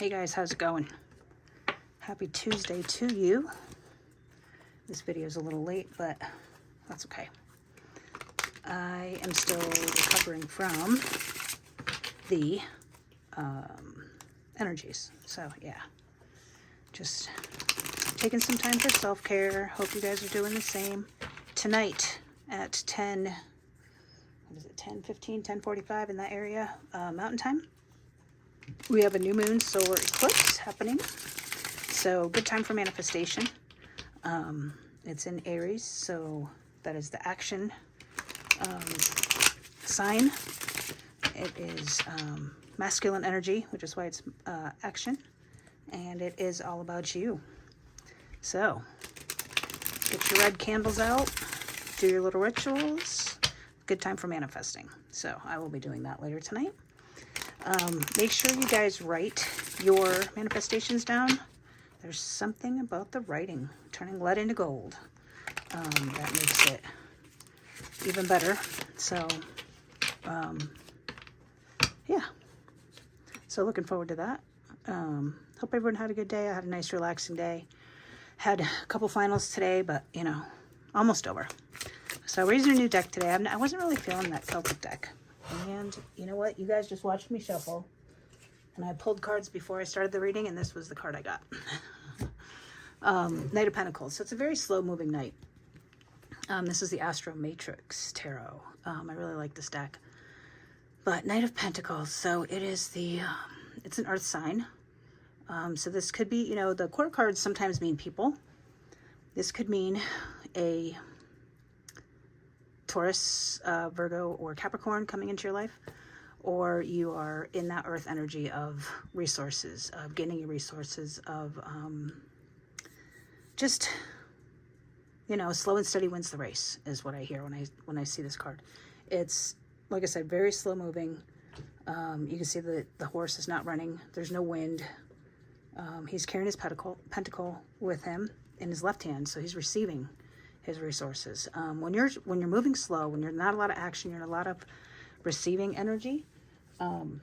Hey guys, how's it going? Happy Tuesday to you. This video is a little late, but that's okay. I am still recovering from the energies. So yeah, just taking some time for self-care. Hope you guys are doing the same. Tonight at 10, what is it, 10:15, 10:45 in that area, Mountain Time. We have a new moon solar eclipse happening, so good time for manifestation. It's in Aries, so that is the action sign. It is masculine energy, which is why it's action, and it is all about you. So get your red candles out, do your little rituals. Good time for manifesting. So I will be doing that later tonight. Make sure you guys write your manifestations down. There's something about the writing, turning lead into gold, that makes it even better. So, yeah. So looking forward to that. Hope everyone had a good day. I had a nice relaxing day. Had a couple finals today, but, you know, almost over. So we're using a new deck today. I wasn't really feeling that Celtic deck. And you know what? You guys just watched me shuffle. And I pulled cards before I started the reading, and this was the card I got. Knight of Pentacles. So it's a very slow-moving night. This is the Astro Matrix Tarot. I really like this deck. But Knight of Pentacles. So it is it's an earth sign. So this could be, you know, the court cards sometimes mean people. This could mean a Taurus, Virgo, or Capricorn coming into your life, or you are in that earth energy of resources, of gaining your resources, of just, you know, slow and steady wins the race is what I hear when I see this card. It's, like I said, very slow moving. You can see that the horse is not running. There's no wind. He's carrying his pentacle with him in his left hand, so he's receiving his resources. When you're moving slow, when you're not a lot of action, you're in a lot of receiving energy, and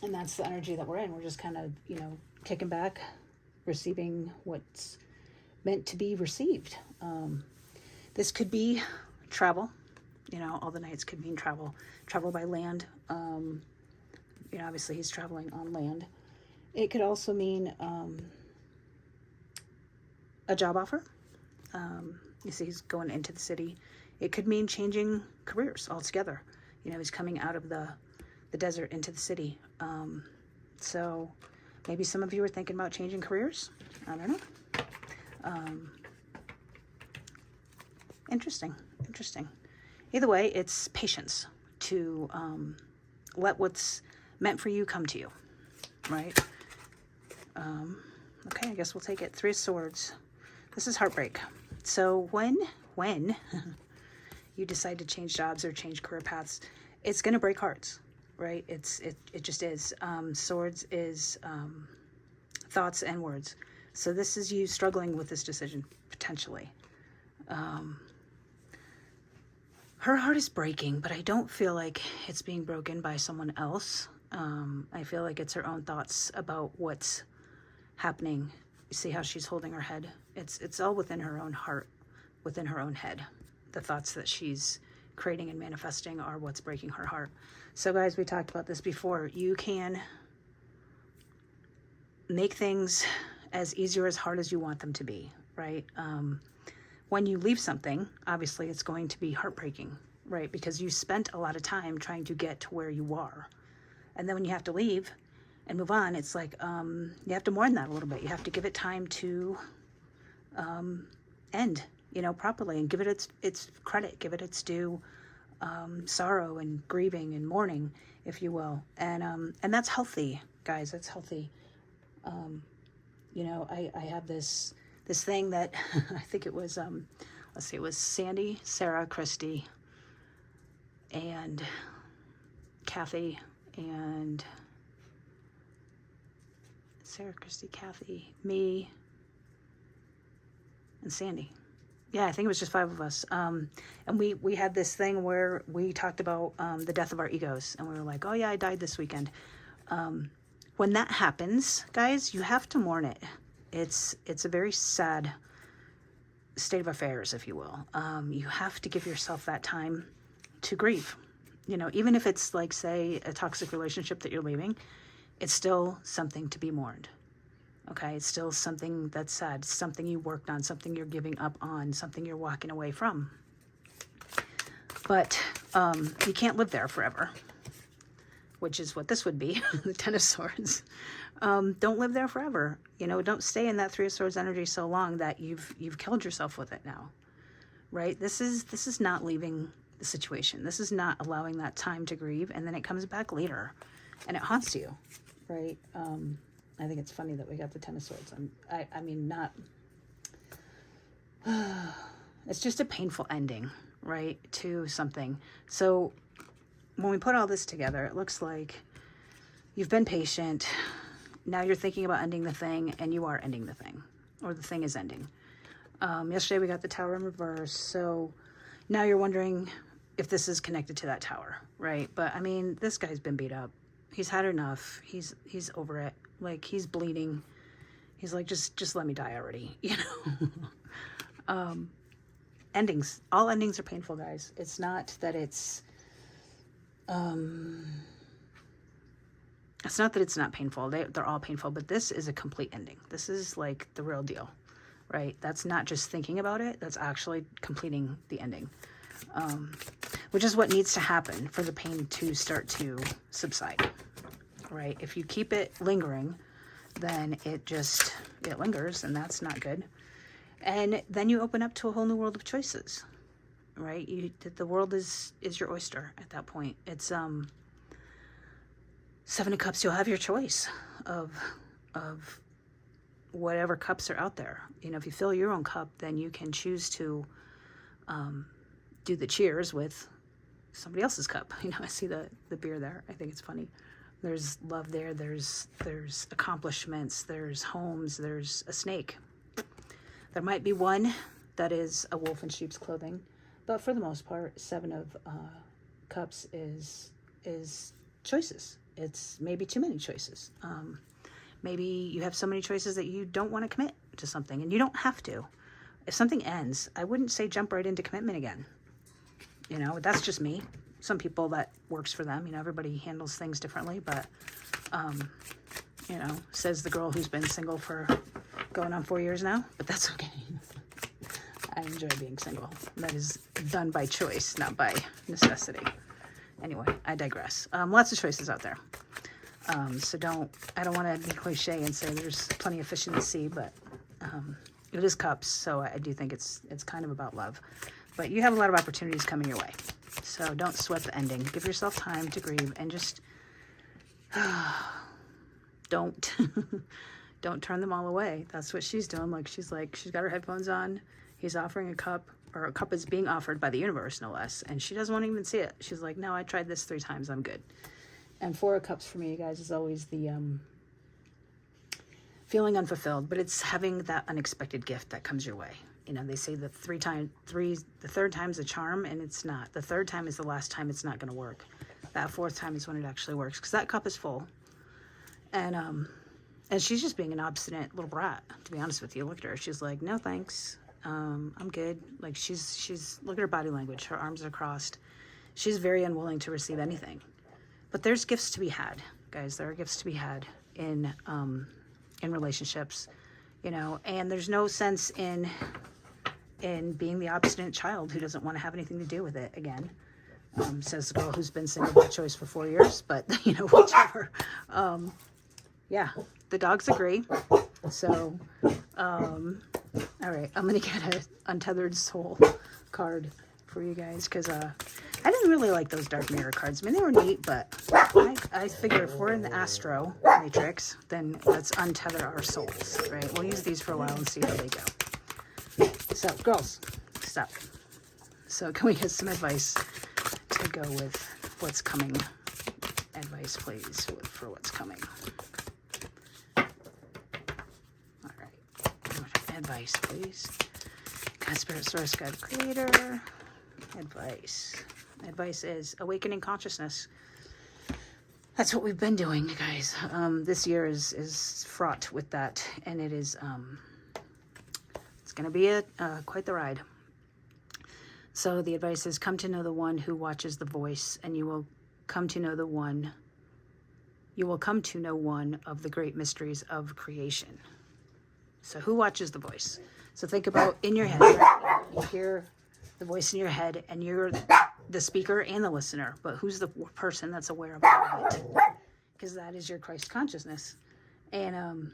that's the energy that we're in. We're just kind of, you know, kicking back, receiving what's meant to be received. This could be travel. You know, all the nights could mean travel by land. You know, obviously he's traveling on land. It could also mean a job offer. You see he's going into the city. It could mean changing careers altogether. You know, he's coming out of the desert into the city. So maybe some of you are thinking about changing careers. I don't know. Interesting. Either way, it's patience to let what's meant for you come to you, right? Okay, I guess we'll take it. Three of Swords. This is heartbreak. So when you decide to change jobs or change career paths, it's going to break hearts, right? It just is. Swords is thoughts and words. So this is you struggling with this decision, potentially. Her heart is breaking, but I don't feel like it's being broken by someone else. I feel like it's her own thoughts about what's happening. You see how she's holding her head? It's all within her own heart, within her own head. The thoughts that she's creating and manifesting are what's breaking her heart. So guys, we talked about this before. You can make things as easy or as hard as you want them to be, right? When you leave something, obviously it's going to be heartbreaking, right? Because you spent a lot of time trying to get to where you are. And then when you have to leave and move on, it's like you have to mourn that a little bit. You have to give it time to end, you know, properly, and give it its credit, give it its due sorrow and grieving and mourning, if you will. And that's healthy, guys. That's healthy. You know, I have this thing that I think it was, let's see, it was Sandy, Sarah, Christy, and Kathy, and Sarah, Christy, Kathy, me, and Sandy. Yeah, I think it was just 5 of us. And we had this thing where we talked about the death of our egos. And we were like, oh yeah, I died this weekend. when that happens, guys, you have to mourn it. It's a very sad state of affairs, if you will. You have to give yourself that time to grieve. You know, even if it's like, say, a toxic relationship that you're leaving, it's still something to be mourned. Okay, it's still something that's sad, something you worked on, something you're giving up on, something you're walking away from. But you can't live there forever, which is what this would be, the Ten of Swords. Don't live there forever. You know, don't stay in that Three of Swords energy so long that you've killed yourself with it now, right? This is not leaving the situation. This is not allowing that time to grieve, and then it comes back later, and it haunts you, right? I think it's funny that we got the Ten of Swords. I mean, not... it's just a painful ending, right, to something. So when we put all this together, it looks like you've been patient. Now you're thinking about ending the thing, and you are ending the thing, or the thing is ending. Yesterday we got the Tower in reverse, so now you're wondering if this is connected to that tower, right? But I mean, this guy's been beat up. He's had enough. He's over it. Like, he's bleeding. He's like, just let me die already, you know? Endings. All endings are painful, guys. It's not that it's not that it's not painful. They're all painful, but this is a complete ending. This is like the real deal, right? That's not just thinking about it. That's actually completing the ending, which is what needs to happen for the pain to start to subside, right? If you keep it lingering, then it lingers, and that's not good. And then you open up to a whole new world of choices, right? The world is your oyster at that point. It's Seven of Cups. You'll have your choice of whatever cups are out there. You know, if you fill your own cup, then you can choose to do the cheers with somebody else's cup. You know, I see the beer there. I think it's funny. There's love there. There's accomplishments. There's homes. There's a snake. There might be one that is a wolf in sheep's clothing, but for the most part, Seven of Cups is choices. It's maybe too many choices. Maybe you have so many choices that you don't want to commit to something, and you don't have to. If something ends, I wouldn't say jump right into commitment again. You know, that's just me. Some people, that works for them. You know, everybody handles things differently, but, you know, says the girl who's been single for going on 4 years now, but that's okay. I enjoy being single. That is done by choice, not by necessity. Anyway, I digress. Lots of choices out there. So I don't want to be cliche and say there's plenty of fish in the sea, but it is cups, so I do think it's kind of about love. But you have a lot of opportunities coming your way. So don't sweat the ending. Give yourself time to grieve, and just don't turn them all away. That's what she's doing. She's got her headphones on. He's offering a cup, or a cup is being offered by the universe, no less. And she doesn't want to even see it. She's like, no, I tried this 3 times. I'm good. And Four of Cups for me, you guys, is always the feeling unfulfilled, but it's having that unexpected gift that comes your way. You know, they say the third time's a charm, and it's not. The third time is the last time it's not going to work. That fourth time is when it actually works, because that cup is full. And she's just being an obstinate little brat, to be honest with you. Look at her. She's like, no, thanks. I'm good. Like, she's look at her body language. Her arms are crossed. She's very unwilling to receive anything. But there's gifts to be had, guys. There are gifts to be had in relationships, you know, and there's no sense in being the obstinate child who doesn't want to have anything to do with it again. Says the girl who's been single by choice for 4 years, but, you know, whichever. Yeah, the dogs agree. So, all right, I'm going to get an Untethered Soul card for you guys, because I didn't really like those Dark Mirror cards. I mean, they were neat, but I figure if we're in the Astro Matrix, then let's untether our souls, right? We'll use these for a while and see how they go. So, girls, stop. So, can we get some advice to go with what's coming? Advice, please, for what's coming. All right. Advice, please. God, Spirit, Source, God, Creator. Advice. Advice is awakening consciousness. that's what we've been doing, guys. This year is fraught with that, and it is it's going to be quite the ride. So the advice is, come to know the one who watches the voice, and you will come to know one of the great mysteries of creation. So who watches the voice? So think about in your head, right? You hear the voice in your head, and you're the speaker and the listener, but who's the person that's aware of all of it? Because that is your Christ consciousness. And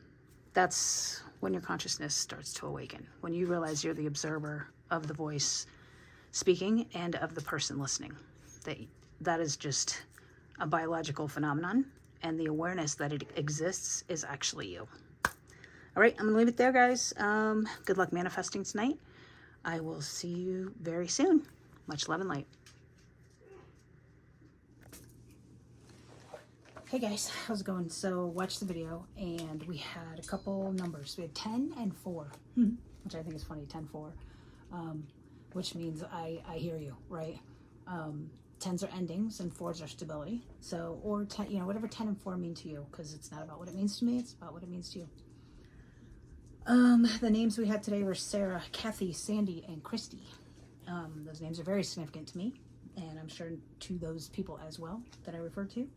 that's when your consciousness starts to awaken, when you realize you're the observer of the voice speaking and of the person listening. That is just a biological phenomenon, and the awareness that it exists is actually you. All right, I'm gonna leave it there, guys. Good luck manifesting tonight. I will see you very soon. Much love and light. Hey guys, how's it going? So watch the video, and we had a couple numbers. We had 10 and 4, which I think is funny, 10-4, which means I hear you, right? 10s are endings and 4s are stability. So, or 10, you know, whatever 10 and 4 mean to you, because it's not about what it means to me, it's about what it means to you. The names we had today were Sarah, Kathy, Sandy, and Christy. Those names are very significant to me, and I'm sure to those people as well that I referred to.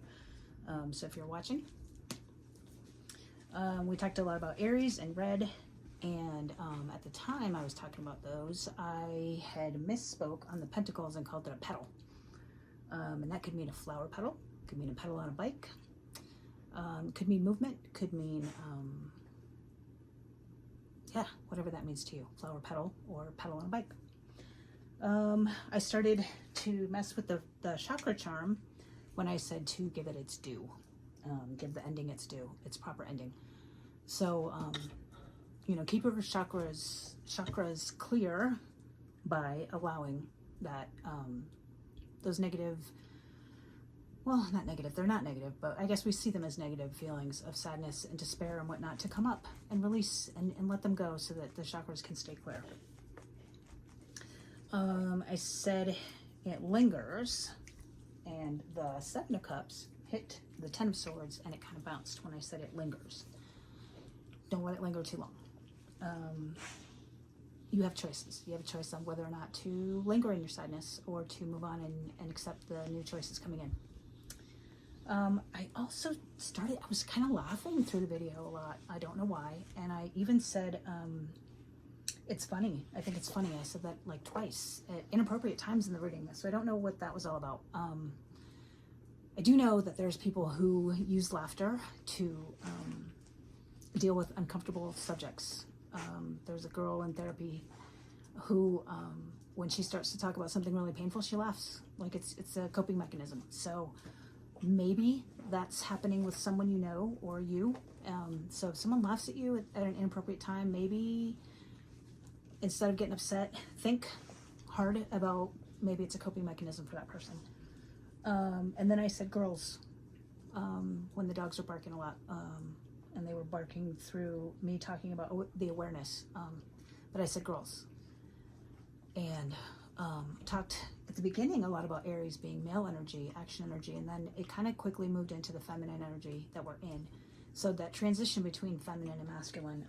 So if you're watching, we talked a lot about Aries and red, and at the time I was talking about those, I had misspoke on the pentacles and called it a petal. And that could mean a flower petal, could mean a pedal on a bike, could mean movement, could mean yeah, whatever that means to you, flower petal or pedal on a bike. I started to mess with the chakra charm when I said to give it its due, give the ending its due, its proper ending. So, you know, keep your chakras clear by allowing that, those negative, well, not negative, they're not negative, but I guess we see them as negative feelings of sadness and despair and whatnot to come up and release and let them go so that the chakras can stay clear. I said it lingers, and the 7 of Cups hit the 10 of Swords, and it kind of bounced when I said it lingers. Don't let it linger too long. You have choices. You have a choice on whether or not to linger in your sadness or to move on and accept the new choices coming in. I also I was kind of laughing through the video a lot. I don't know why. And I even said, it's funny. I think it's funny. I said that like twice at inappropriate times in the reading. So I don't know what that was all about. I do know that there's people who use laughter to deal with uncomfortable subjects. There's a girl in therapy who, when she starts to talk about something really painful, she laughs. Like it's a coping mechanism. So maybe that's happening with someone you know or you. So if someone laughs at you at an inappropriate time, maybe instead of getting upset, think hard about maybe it's a coping mechanism for that person. And then I said girls, when the dogs were barking a lot, and they were barking through me talking about the awareness. But I said girls. And talked at the beginning a lot about Aries being male energy, action energy, and then it kind of quickly moved into the feminine energy that we're in. So that transition between feminine and masculine,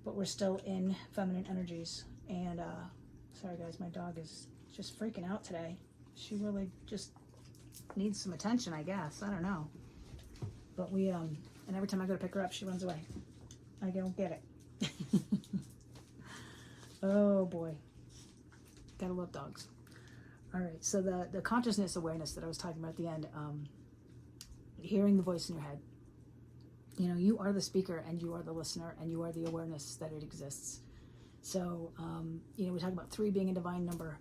but we're still in feminine energies. And sorry guys, my dog is just freaking out today. She really just needs some attention, I guess. I don't know. But we, and every time I go to pick her up, she runs away. I don't get it. Oh boy. Gotta love dogs. All right, so the consciousness awareness that I was talking about at the end, hearing the voice in your head. You know, you are the speaker and you are the listener and you are the awareness that it exists. So, you know, we talk about 3 being a divine number.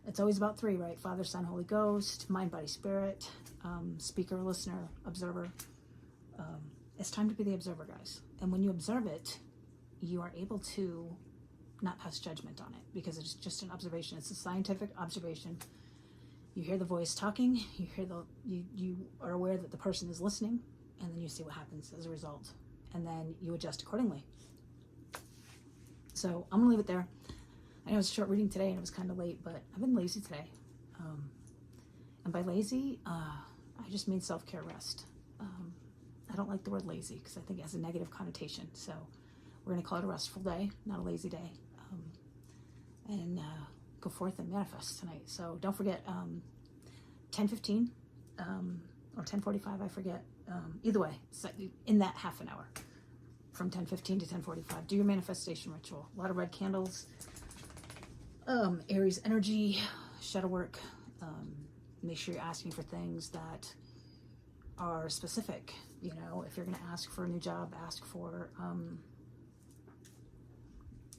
It's always about 3, right? Father, Son, Holy Ghost, mind, body, spirit, speaker, listener, observer. It's time to be the observer, guys. And when you observe it, you are able to not pass judgment on it because it's just an observation. It's a scientific observation. You hear the voice talking, you hear you are aware that the person is listening, and then you see what happens as a result. And then you adjust accordingly. So I'm gonna leave it there. I know it's a short reading today and it was kind of late, but I've been lazy today. And by lazy, I I just mean self-care rest. I don't like the word lazy because I think it has a negative connotation. So we're going to call it a restful day, not a lazy day. And go forth and manifest tonight. So don't forget 10:15 or 10:45, I forget. Either way, in that half an hour from 10:15 to 10:45, do your manifestation ritual. A lot of red candles, Aries energy, shadow work. Make sure you're asking for things that are specific. You know, if you're going to ask for a new job, ask for,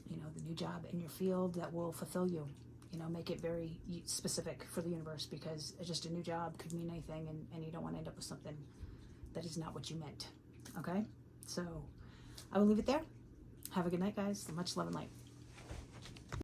you know, the new job in your field that will fulfill you. You know, make it very specific for the universe, because just a new job could mean anything, and you don't want to end up with something that is not what you meant. Okay? So I will leave it there. Have a good night, guys. Much love and light.